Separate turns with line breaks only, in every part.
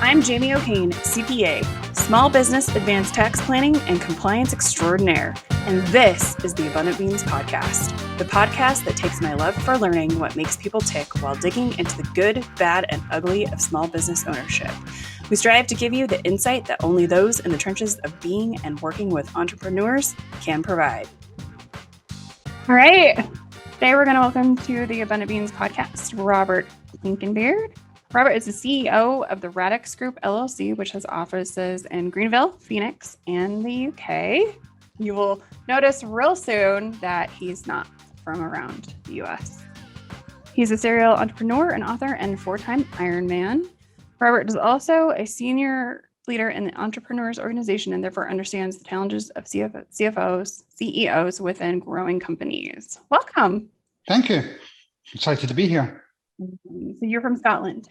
I'm Jamie O'Kane, CPA, Small Business Advanced Tax Planning and Compliance Extraordinaire, and this is the Abundant Beans Podcast, the podcast that takes my love for learning what makes people tick while digging into the good, bad, and ugly of small business ownership. We strive to give you the insight that only those in the trenches of being and working with entrepreneurs can provide. All right. Today we're going to welcome to the Abundant Beans Podcast, Robert Clinkenbeard. Robert is the CEO of the Radix Group, LLC, which has offices in Greenville, Phoenix, and the UK. You will notice real soon that he's not from around the US. He's a serial entrepreneur, an author, and four-time Ironman. Robert is also a senior leader in the Entrepreneurs Organization and therefore understands the challenges of CFOs, CEOs within growing companies. Welcome.
Thank you. Excited to be here.
So you're from Scotland.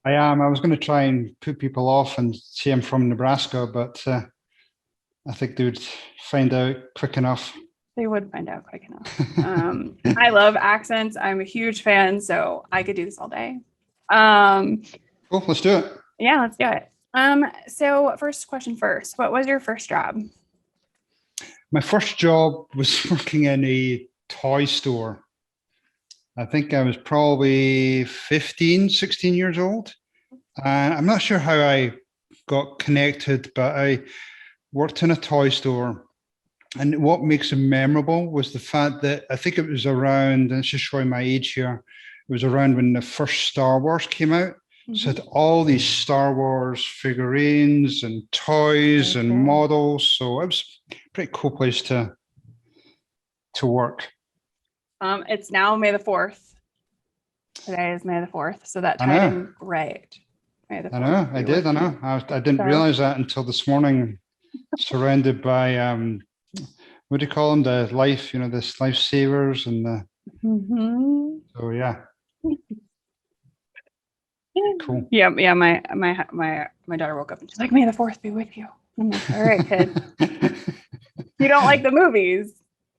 I am. I was going to try and put people off and say I'm from Nebraska, but I think they would find out quick enough.
They would find out quick enough. I love accents. I'm a huge fan, so I could do this all day.
Cool. Let's do it.
Yeah, let's do it. So first question first. What was your first job?
My first job was working in a toy store. I think I was probably 15, 16 years old. And I'm not sure how I got connected, but I worked in a toy store. And what makes it memorable was the fact that I think it was around, and it's just showing my age here, it was around when the first Star Wars came out. Mm-hmm. So it had all these Star Wars figurines and toys and models. So it was a pretty cool place to work.
It's now May the 4th. Today is May the 4th. So that tied in right. May the 4th.
I know. I did. I know. I didn't realize that until this morning, surrounded by, what do you call them? The life, the lifesavers and the, so yeah. Cool.
Yeah. My daughter woke up and she's like, May the 4th be with you. I'm like, all right, kid. You don't like the movies.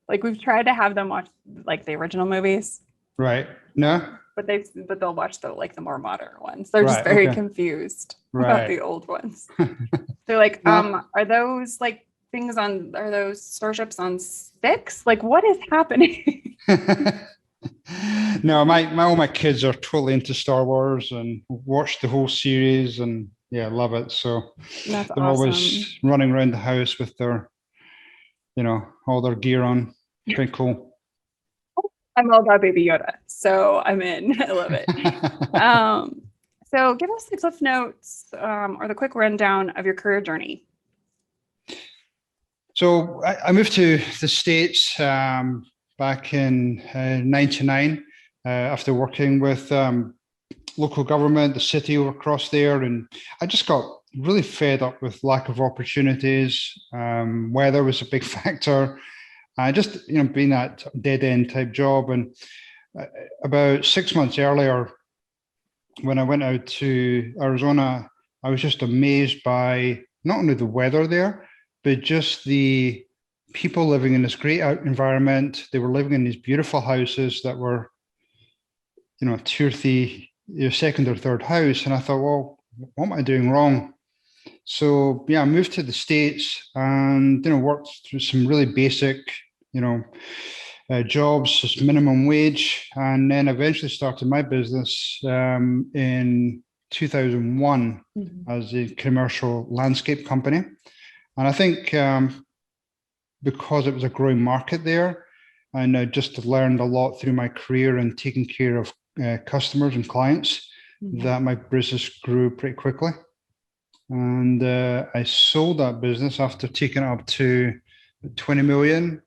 Like we've tried to have them watch like the original movies.
Right. No.
But they'll watch the more modern ones. They're just very confused about the old ones. They're like, are those like are those starships on sticks? Like what is happening?
No, all my kids are totally into Star Wars and watch the whole series and love it. So
they're
awesome. Always running around the house with their, all their gear on. Pretty cool.
I'm all about Baby Yoda, so I'm in. I love it. So give us the cliff notes or the quick rundown of your career journey.
So I moved to the States back in 99 after working with local government, the city across there. And I just got really fed up with lack of opportunities. Weather was a big factor. Just, being that dead end type job. And about 6 months earlier, when I went out to Arizona, I was just amazed by not only the weather there, but just the people living in this great environment. They were living in these beautiful houses that were, a tier 3, second or third house. And I thought, well, what am I doing wrong? So, I moved to the States and, worked through some really basic, jobs, just minimum wage, and then eventually started my business in 2001 as a commercial landscape company. And I think because it was a growing market there, and I just learned a lot through my career and taking care of customers and clients, that my business grew pretty quickly. And I sold that business after taking it up to 20 million,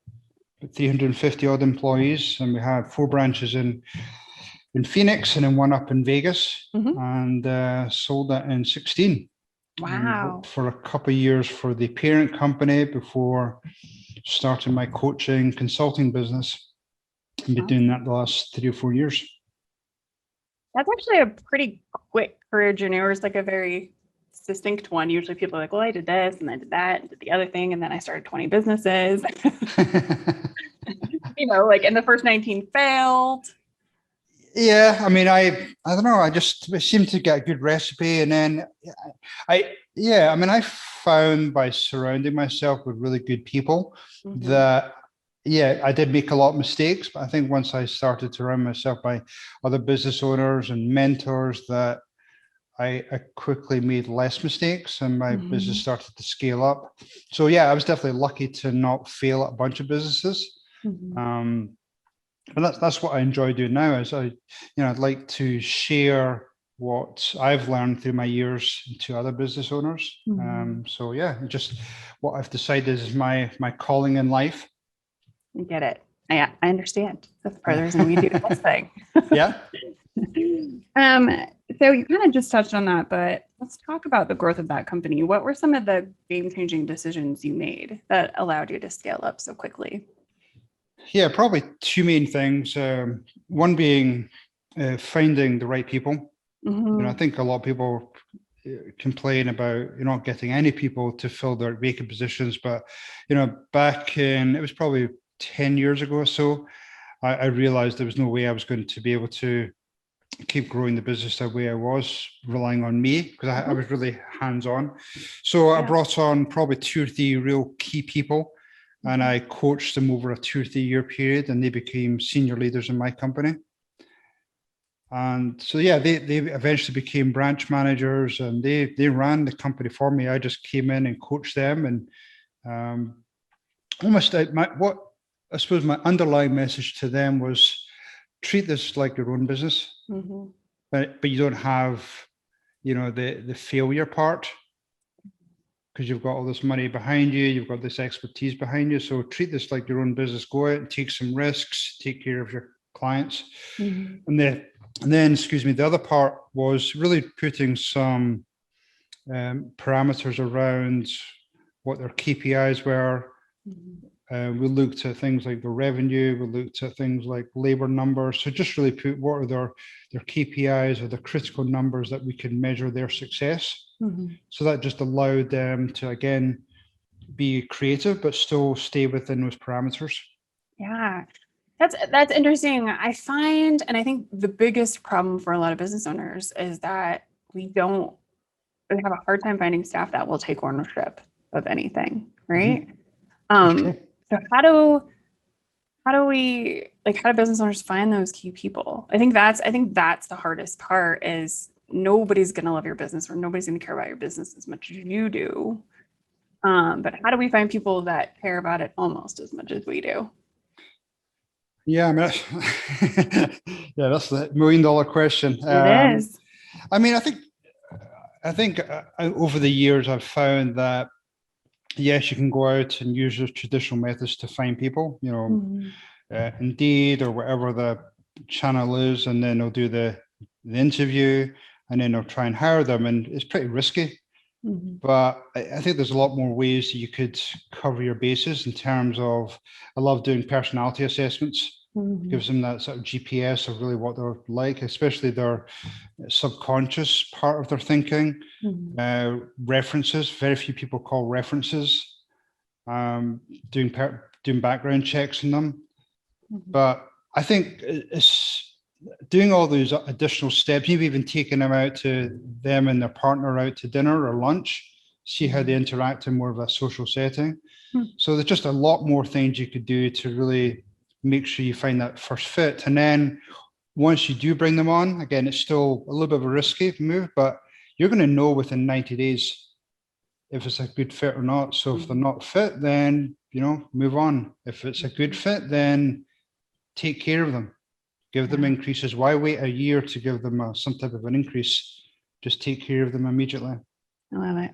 350 odd employees. And we had 4 branches in Phoenix and then 1 up in Vegas, and sold that in 16.
Wow.
For a couple of years for the parent company before starting my coaching consulting business. I've been doing that the last 3 or 4 years.
That's actually a pretty quick career journey, or it's like a very distinct one. Usually people are like, well, I did this and I did that and did the other thing. And then I started 20 businesses, and the first 19 failed.
Yeah, I mean, I don't know. I just seem to get a good recipe, and then I mean, I found by surrounding myself with really good people that yeah, I did make a lot of mistakes, but I think once I started to surround myself by other business owners and mentors, that I quickly made less mistakes, and my business started to scale up. So yeah, I was definitely lucky to not fail at a bunch of businesses. And that's what I enjoy doing now. Is I'd like to share what I've learned through my years to other business owners. So yeah, just what I've decided is my calling in life.
I get it. I understand. That's part of the reason we do this thing.
Yeah.
So you kind of just touched on that, but let's talk about the growth of that company. What were some of the game-changing decisions you made that allowed you to scale up so quickly?
Yeah, probably two main things. One being finding the right people. I think a lot of people complain about you're not getting any people to fill their vacant positions, but back in, it was probably 10 years ago or so, I realized there was no way I was going to be able to keep growing the business the way I was, relying on me, because I was really hands-on. So I brought on probably 2 or 3 real key people, and I coached them over a 2 or 3 year period, and they became senior leaders in my company. And so, yeah, they eventually became branch managers, and they ran the company for me. I just came in and coached them, and almost I suppose my underlying message to them was treat this like your own business, but you don't have, the failure part, because you've got all this money behind you, you've got this expertise behind you. So treat this like your own business. Go out and take some risks, take care of your clients, and then, excuse me, the other part was really putting some parameters around what their KPIs were. We looked at things like the revenue, we looked at things like labor numbers. So just really put what are their KPIs or the critical numbers that we can measure their success. So that just allowed them to, again, be creative, but still stay within those parameters.
Yeah, that's interesting. I find, and I think the biggest problem for a lot of business owners is that we have a hard time finding staff that will take ownership of anything, right? So how do business owners find those key people? I think that's the hardest part, is nobody's going to love your business, or nobody's going to care about your business as much as you do. But how do we find people that care about it almost as much as we do?
Yeah, I mean, that's the $1 million question.
It is.
I mean, I think over the years I've found that yes, you can go out and use your traditional methods to find people, Indeed or whatever the channel is, and then they'll do the interview, and then they'll try and hire them, and it's pretty risky. But I think there's a lot more ways that you could cover your bases in terms of, I love doing personality assessments. Gives them that sort of GPS of really what they're like, especially their subconscious part of their thinking. References, very few people call references. Doing background checks on them. But I think it's doing all those additional steps, maybe even taking them and their partner out to dinner or lunch, see how they interact in more of a social setting. So there's just a lot more things you could do to really make sure you find that first fit. And then once you do bring them on, again, it's still a little bit of a risky move, but you're going to know within 90 days if it's a good fit or not. So if they're not fit, then, move on. If it's a good fit, then take care of them. Give them increases. Why wait a year to give them some type of an increase? Just take care of them immediately.
I love it.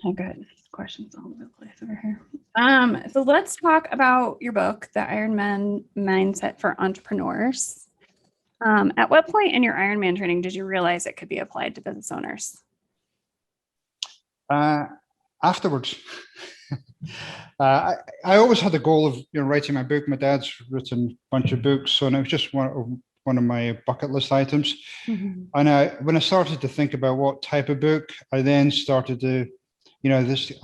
I've got questions all over the place over here. So let's talk about your book, The Ironman Mindset for Entrepreneurs. At what point in your Ironman training did you realize it could be applied to business owners?
Afterwards. I always had the goal of writing my book. My dad's written a bunch of books, so it was just one of my bucket list items. And when I started to think about what type of book, I then started to, I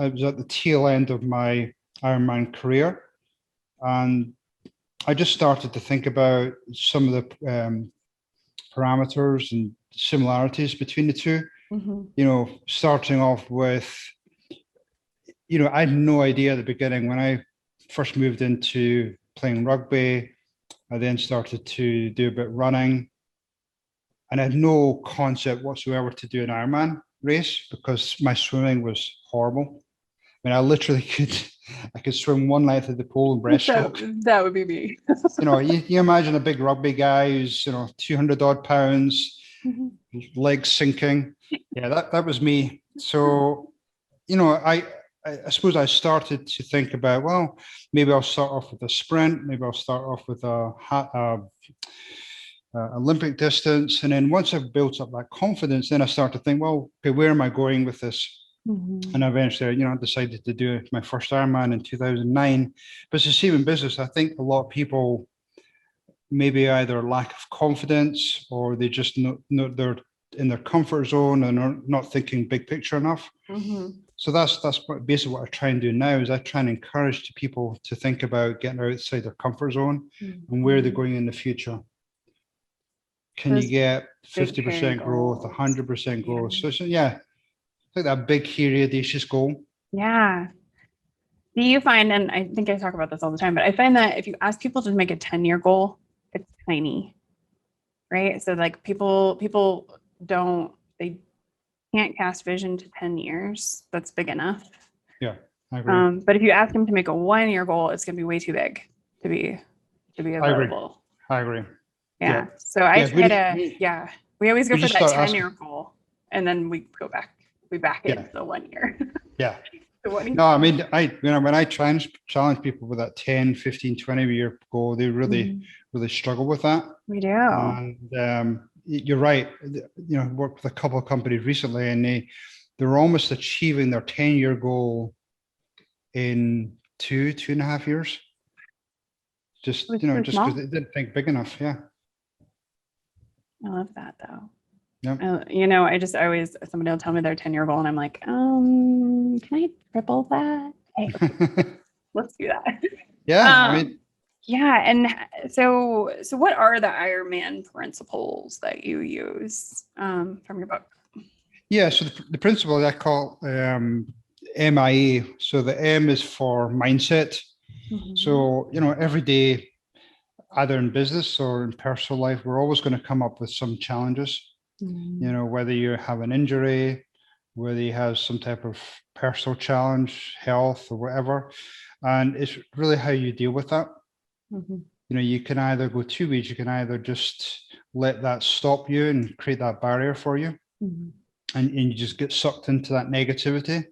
was at the tail end of my Ironman career, and I just started to think about some of the parameters and similarities between the two. Starting off with, I had no idea at the beginning when I first moved into playing rugby. I then started to do a bit running, and I had no concept whatsoever to do an Ironman race because my swimming was horrible. I mean, I literally could swim one length of the pole in breaststroke.
That would be me.
You imagine a big rugby guy who's 200 odd pounds, legs sinking. Yeah, that was me. So, I suppose I started to think about, well, maybe I'll start off with a sprint. Maybe I'll start off with a Olympic distance. And then once I've built up that confidence, then I start to think, well, okay, where am I going with this? And eventually, I decided to do my first Ironman in 2009. But it's the same in business. I think a lot of people maybe either lack of confidence or they just know they're in their comfort zone and are not thinking big picture enough. So that's basically what I try and do now is I try and encourage people to think about getting outside their comfort zone and where they're going in the future. Can you get 50% growth, 100% growth? So yeah, like that big, hairy, audacious goal.
Yeah. Do you find, and I think I talk about this all the time, but I find that if you ask people to make a 10-year goal, it's tiny, right? So like people they can't cast vision to 10 years. That's big enough.
Yeah, I agree.
But if you ask them to make a 1-year goal, it's going to be way too big to be available.
I agree.
Yeah. So I try we always go for that 10-year goal, and then we go back. We back into the 1 year.
Yeah. No, I mean, when I try and challenge people with that 10, 15, 20-year goal, they really struggle with that.
We do.
And you're right. Worked with a couple of companies recently, and they're almost achieving their 10-year goal in 2.5 years. Just because they didn't think big enough. Yeah.
I love that though.
Yeah.
I always somebody will tell me their 10-year goal and I'm like, can I triple that? Hey, let's do that.
Yeah.
Yeah. And so what are the Ironman principles that you use from your book?
Yeah. So the principle I call MIA. So the M is for mindset. So, every day, either in business or in personal life, we're always going to come up with some challenges. Whether you have an injury, whether you have some type of personal challenge, health or whatever. And it's really how you deal with that. You can either go two ways. You can either just let that stop you and create that barrier for you. And you just get sucked into that negativity.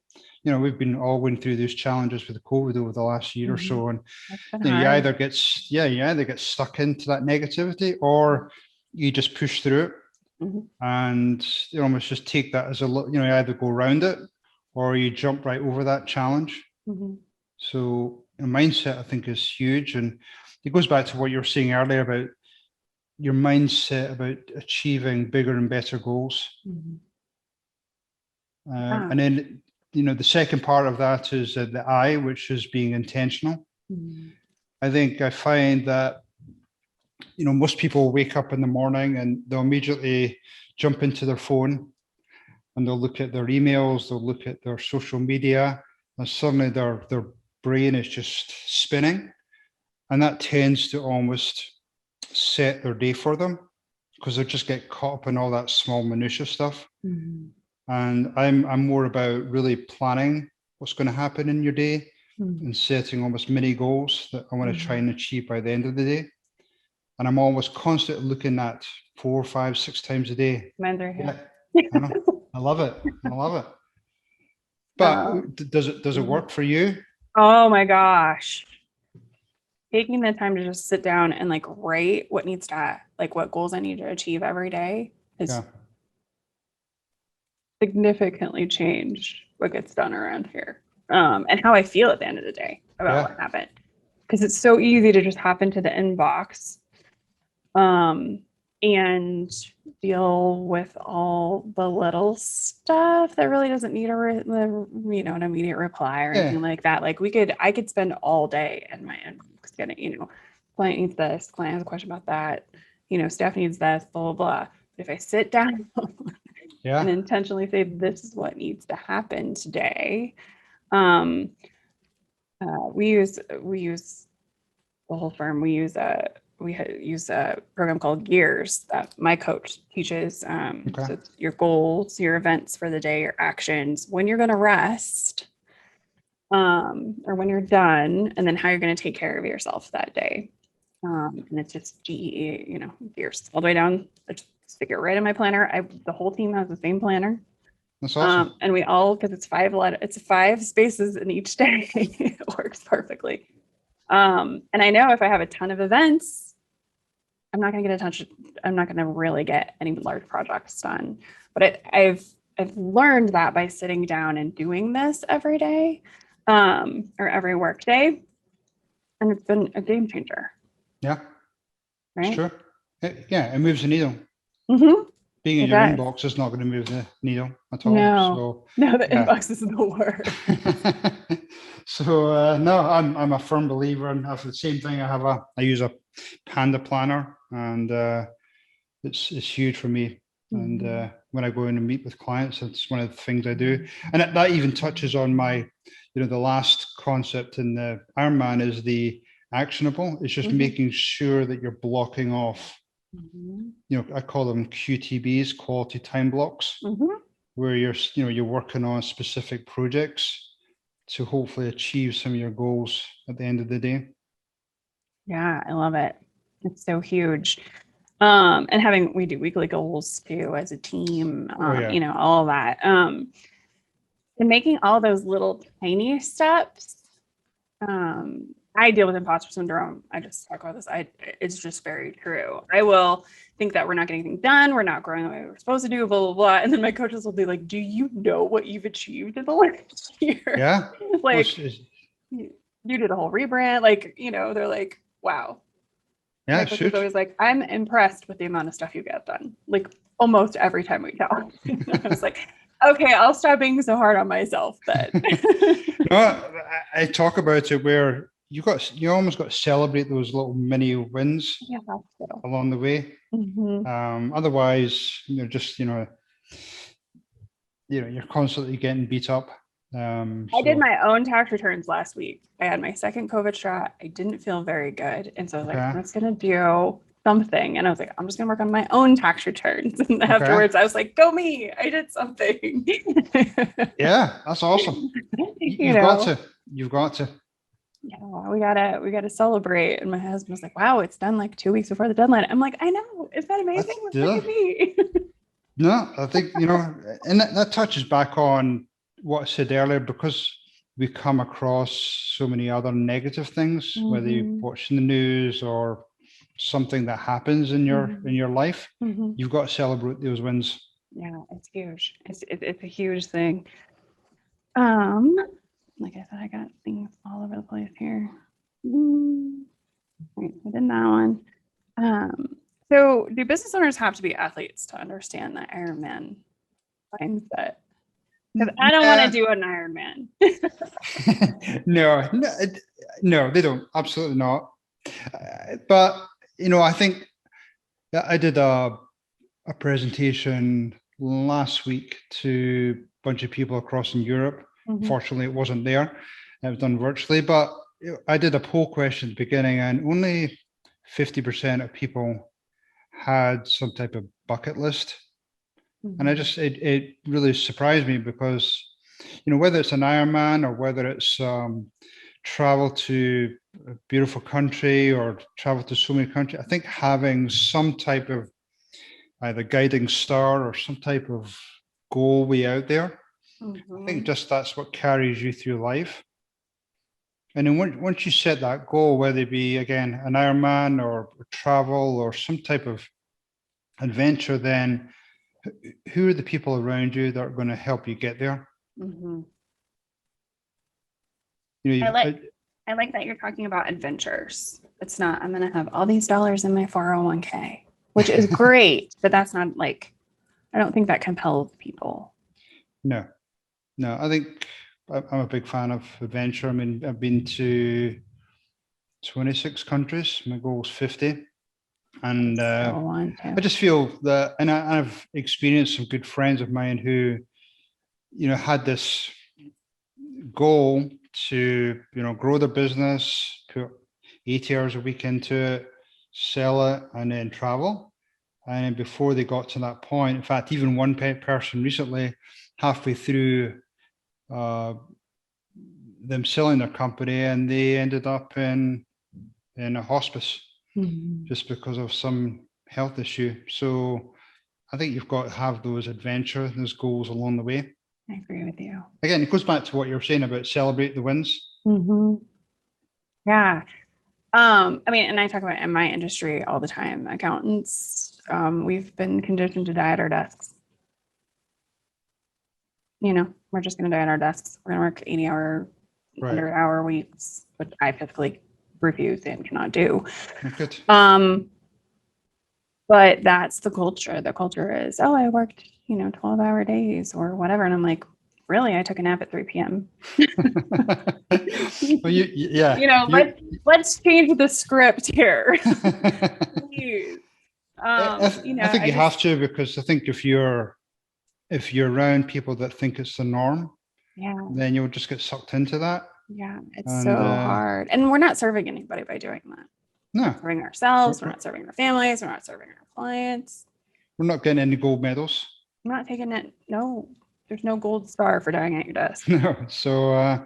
We've been all going through those challenges with COVID over the last year or so. And you either get stuck into that negativity or you just push through it. And you almost just take that as you either go around it or you jump right over that challenge. So mindset, I think, is huge. And it goes back to what you were saying earlier about your mindset about achieving bigger and better goals. And then, the second part of that is the I, which is being intentional. I find that most people wake up in the morning and they'll immediately jump into their phone and they'll look at their emails, they'll look at their social media, and suddenly their brain is just spinning. And that tends to almost set their day for them because they just get caught up in all that small minutia stuff. And I'm more about really planning what's going to happen in your day and setting almost mini goals that I want to try and achieve by the end of the day. And I'm always constantly looking at 4, 5, 6 times a day.
Mine's right here.
Yeah, I love it. But does it work for you?
Oh my gosh. Taking the time to just sit down and write what goals I need to achieve every day is significantly changed what gets done around here. And how I feel at the end of the day about what happened. Because it's so easy to just hop into the inbox and deal with all the little stuff that really doesn't need an immediate reply or anything like that. I could spend all day in my inbox getting, client needs this, client has a question about that, staff needs this, blah, blah, blah. But if I sit down and intentionally say, this is what needs to happen today. We use the whole firm. We use a program called Gears that my coach teaches. So it's your goals, your events for the day, your actions, when you're going to rest, or when you're done, and then how you're going to take care of yourself that day. And it's just GEE, Gears all the way down. I just stick it right in my planner. The whole team has the same planner.
That's awesome.
And we all, because it's 5 spaces in each day. It works perfectly. And I know if I have a ton of events, I'm not going to really get any large projects done. But I've learned that by sitting down and doing this every day, or every work day. And it's been a game changer.
Yeah.
Right.
Sure. It moves the needle.
Mm-hmm.
Being in your inbox is not going to move the needle at all.
No, the inbox is the worst.
So no, I'm a firm believer in the same thing. I use a Panda planner, and it's huge for me. Mm-hmm. And when I go in and meet with clients, it's one of the things I do. And that even touches on my, the last concept in the Ironman is the actionable. It's just making sure that you're blocking off. I call them QTBs, quality time blocks, where you're working on specific projects to hopefully achieve some of your goals at the end of the day.
Yeah, I love it. It's so huge. And we do weekly goals too as a team, all of that. And making all those little tiny steps. I deal with imposter syndrome. I just talk about this. It's just very true. I will think that we're not getting anything done. We're not growing the way we're supposed to do, blah, blah, blah. And then my coaches will be like, do you know what you've achieved in the last year?
Yeah.
Like, you did a whole rebrand. Like, they're like, wow.
Yeah,
my coach is always like, I'm impressed with the amount of stuff you get done. Like almost every time we talk. I was like, okay, I'll stop being so hard on myself then.
No, I talk about it where you almost got to celebrate those little mini wins along the way. Otherwise, you're constantly getting beat up.
I did my own tax returns last week. I had my second COVID shot. I didn't feel very good. And so I was like, I'm just going to do something. And I was like, I'm just going to work on my own tax returns. And afterwards I was like, go me, I did something.
Yeah, that's awesome. You've got to.
Yeah, we gotta celebrate. And my husband was like, wow, it's done like 2 weeks before the deadline. I'm like, I know, isn't that amazing? Look at me.
No, I think, and that touches back on what I said earlier, because we come across so many other negative things, whether you're watching the news or something that happens in your life, you've got to celebrate those wins.
Yeah, it's huge. It's a huge thing. Like I said, I got things all over the place here. Right, I did that one. So do business owners have to be athletes to understand the Ironman mindset? Because I don't want to do an Ironman.
No, they don't. Absolutely not. But, I think I did a presentation last week to a bunch of people across in Europe. Fortunately, it wasn't there. It was done virtually, but I did a poll question at the beginning, and only 50% of people had some type of bucket list. And it really surprised me because, whether it's an Ironman or whether it's travel to a beautiful country or travel to so many countries, I think having some type of either guiding star or some type of goal way out there, I think just that's what carries you through life. And then once you set that goal, whether it be, again, an Ironman or travel or some type of adventure, then who are the people around you that are going to help you get there?
I like that you're talking about adventures. It's not, I'm going to have all these dollars in my 401k, which is great, but that's not like, I don't think that compels people.
No, I think I'm a big fan of adventure. I mean, I've been to 26 countries. My goal is 50. And
I
just feel that, and I've experienced some good friends of mine who, had this goal to, grow their business, put 80 hours a week into it, sell it, and then travel. And before they got to that point, in fact, even one person recently, halfway through them selling their company, and they ended up in a hospice just because of some health issue. So I think you've got to have those adventures, those goals along the way.
I agree with you.
Again, it goes back to what you were saying about celebrate the wins.
Yeah. I mean, and I talk about in my industry all the time, accountants, we've been conditioned to die at our desks. We're just going to die at our desks. We're going to work 80-hour, 100-hour weeks, which I physically refuse and cannot do.
Good.
But that's the culture. The culture is, I worked, 12-hour days or whatever. And I'm like, really? I took a nap at 3 p.m.
Well,
let's change the script here. Please.
I think you have to, because I think if you're around people that think it's the norm, then you'll just get sucked into that.
Yeah, it's so hard. And we're not serving anybody by doing that.
No.
We're not serving ourselves. We're not serving our families. We're not serving our clients.
We're not getting any gold medals.
I'm not taking it. No, there's no gold star for dying at your desk.
No. So,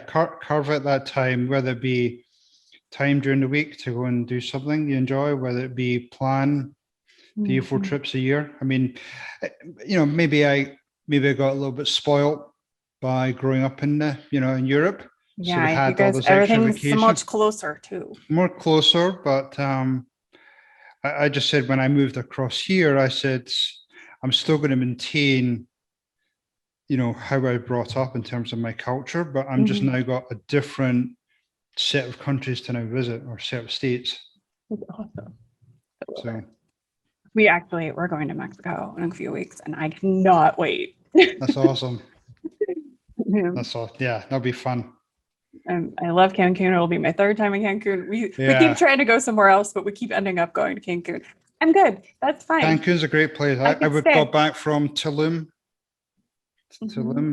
carve out that time, whether it be time during the week to go and do something you enjoy, whether it be plan 3 or 4 trips a year. I mean, maybe I got a little bit spoiled by growing up in in Europe.
Yeah,
so we had
you guys,
all this extra
everything's
vacation.
so much closer too.
More closer, but I just said when I moved across here, I said I'm still going to maintain, how I brought up in terms of my culture, but I'm just now got a different set of countries to now visit, or set of states.
That's awesome.
So
we're going to Mexico in a few weeks, and I cannot wait.
That's awesome. That's all. Yeah, that'll be fun.
I love Cancun. It'll be my 3rd time in Cancun. We keep trying to go somewhere else, but we keep ending up going to Cancun. I'm good. That's fine.
Cancun's a great place. I would go back from Tulum.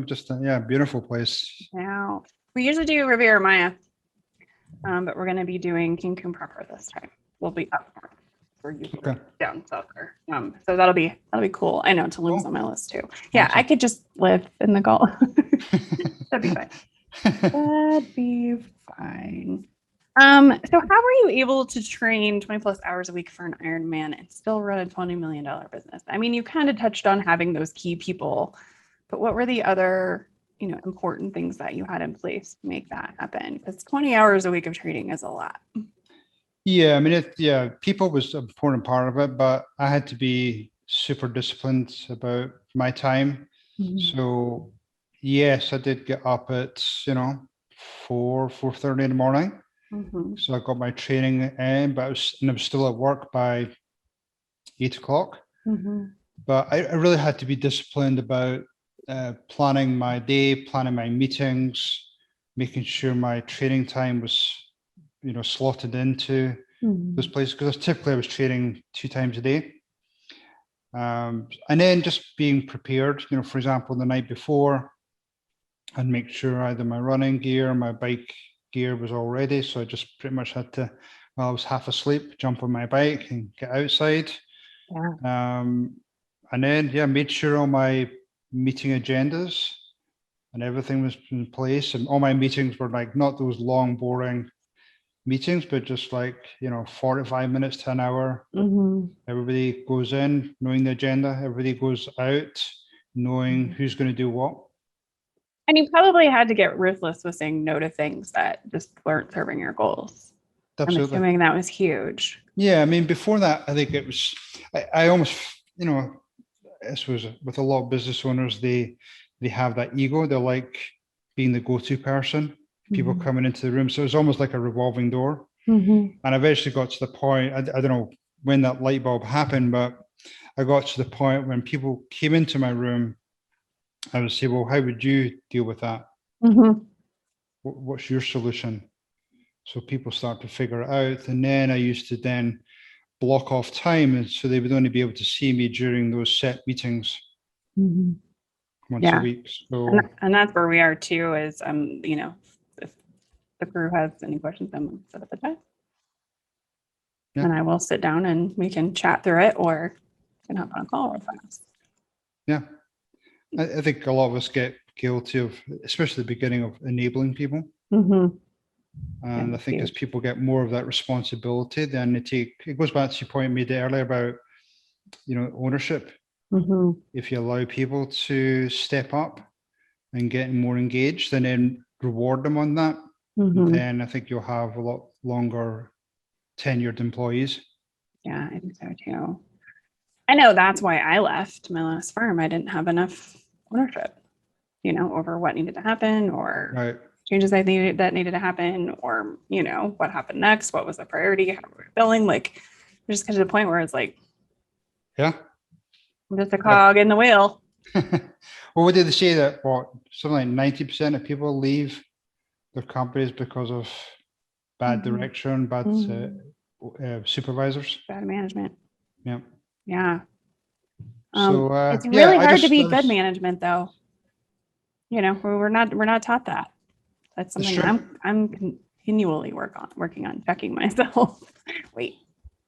Just beautiful place.
Now we usually do Riviera Maya, but we're going to be doing Cancun proper this time. We'll be up north. We're usually down south there. So that'll be cool. I know Tulum's on my list too. Yeah, awesome. I could just live in the Gulf. That'd be fine. That'd be fine. So how were you able to train 20 plus hours a week for an Ironman and still run a $20 million business? I mean, you kind of touched on having those key people, but what were the other, important things that you had in place to make that happen? Because 20 hours a week of training is a lot.
Yeah, I mean, people was an important part of it, but I had to be super disciplined about my time. So yes, I did get up at, 4:30 in the morning. So I got my training in, but I was still at work by 8 o'clock. But I really had to be disciplined about planning my day, planning my meetings, making sure my training time was, slotted into those places, because typically I was training 2 times a day. And then just being prepared, for example, the night before, and make sure either my running gear or my bike gear was all ready. So I just pretty much had to, while I was half asleep, jump on my bike and get outside. And then, made sure all my meeting agendas and everything was in place. And all my meetings were like, not those long, boring meetings, but just like, 45 minutes to an hour. Everybody goes in knowing the agenda, everybody goes out knowing who's going to do what.
And you probably had to get ruthless with saying no to things that just weren't serving your goals. Absolutely. I'm assuming that was huge.
Yeah, I mean, before that, I think it was, I almost, this was with a lot of business owners, they have that ego. They like being the go-to person, people coming into the room. So it was almost like a revolving door. And I eventually got to the point, I don't know when that light bulb happened, but I got to the point when people came into my room, I would say, well, how would you deal with that? What's your solution? So people start to figure it out. And then I used to then block off time. And so they would only be able to see me during those set meetings once a week. So,
and that's where we are too, is, if the crew has any questions, I'm going to set up a chat.
Yeah.
And I will sit down and we can chat through it, or can hop on a call real fast.
Yeah. I think a lot of us get guilty of, especially the beginning, of enabling people. And I think as people get more of that responsibility, then it goes back to your point made earlier about, ownership. If you allow people to step up and get more engaged and then reward them on that, then I think you'll have a lot longer tenured employees.
Yeah, I think so too. I know that's why I left my last firm. I didn't have enough ownership, over what needed to happen, or changes that needed to happen, or, what happened next, what was the priority, how were we billing? Like, we just got to the point where it's like,
yeah,
I'm just a cog in the wheel.
Well, what did they say that something like 90% of people leave their companies because of bad direction, bad supervisors,
bad management.
Yeah.
Yeah.
So
it's really hard to be good management, though. We're not taught that. That's something I'm continually working on checking myself. Wait,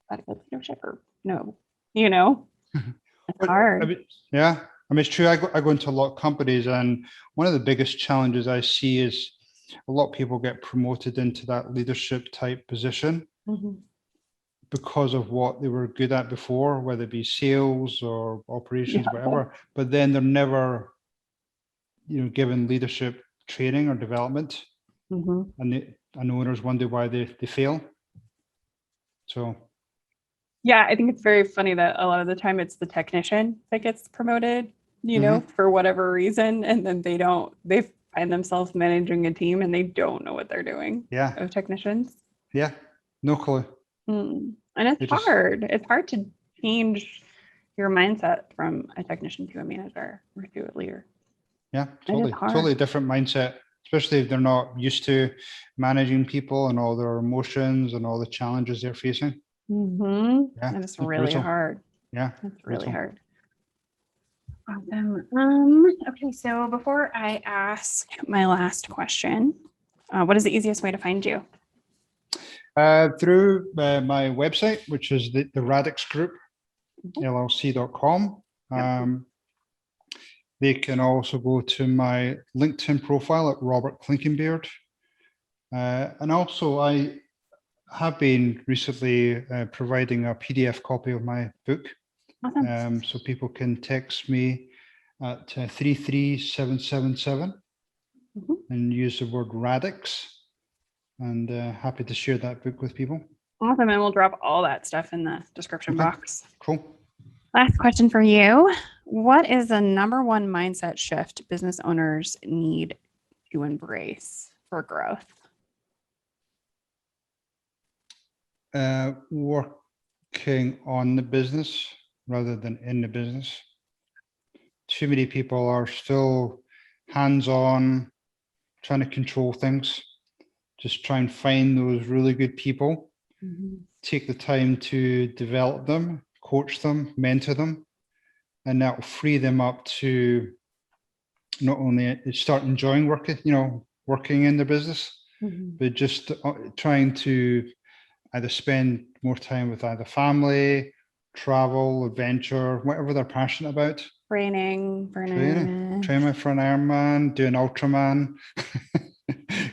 that good leadership or no? It's hard.
It's true. I go into a lot of companies, and one of the biggest challenges I see is a lot of people get promoted into that leadership type position because of what they were good at before, whether it be sales or operations, whatever. But then they're never, given leadership training or development, and owners wonder why they fail. So. Yeah,
I think it's very funny that a lot of the time it's the technician that gets promoted, for whatever reason, and then they find themselves managing a team and they don't know what they're doing.
Yeah.
Of technicians.
Yeah, no clue.
And it's hard. It's hard to change your mindset from a technician to a manager or to a leader.
Yeah, totally different mindset, especially if they're not used to managing people and all their emotions and all the challenges they're facing.
Yeah, and it's really hard.
Yeah,
it's really hard. Awesome. Okay, so before I ask my last question, what is the easiest way to find you?
Through my website, which is the Radix Group, LLC.com. They can also go to my LinkedIn profile at Robert Clinkenbeard. And also I have been recently providing a PDF copy of my book.
Awesome.
So people can text me at 33777 and use the word Radix, and happy to share that book with people.
Awesome. And we'll drop all that stuff in the description box.
Cool.
Last question for you. What is the number one mindset shift business owners need to embrace for growth?
Working on the business rather than in the business. Too many people are still hands-on, trying to control things. Just try and find those really good people, take the time to develop them, coach them, mentor them, and that will free them up to not only start enjoying working in the business, but just trying to either spend more time with either family, travel, adventure, whatever they're passionate about.
Training for an
Ironman, doing Ultraman,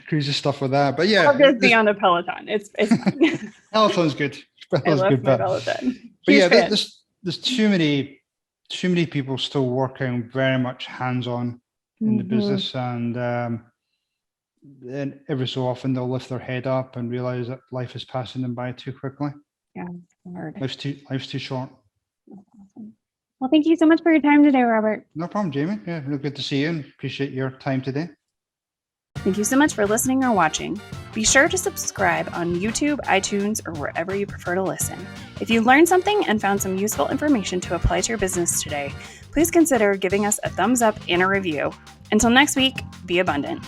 crazy stuff with that. But yeah,
I'll just be on the Peloton. It's fine.
Peloton's good.
Peloton's good, my Peloton.
But yeah, there's too many people still working very much hands-on in the business, and then every so often they'll lift their head up and realize that life is passing them by too quickly.
Yeah, it's hard.
Life's too short.
That's awesome. Well, thank you so much for your time today, Robert.
No problem, Jamie. Yeah, really good to see you and appreciate your time today.
Thank you so much for listening or watching. Be sure to subscribe on YouTube, iTunes, or wherever you prefer to listen. If you learned something and found some useful information to apply to your business today, please consider giving us a thumbs up and a review. Until next week, be abundant.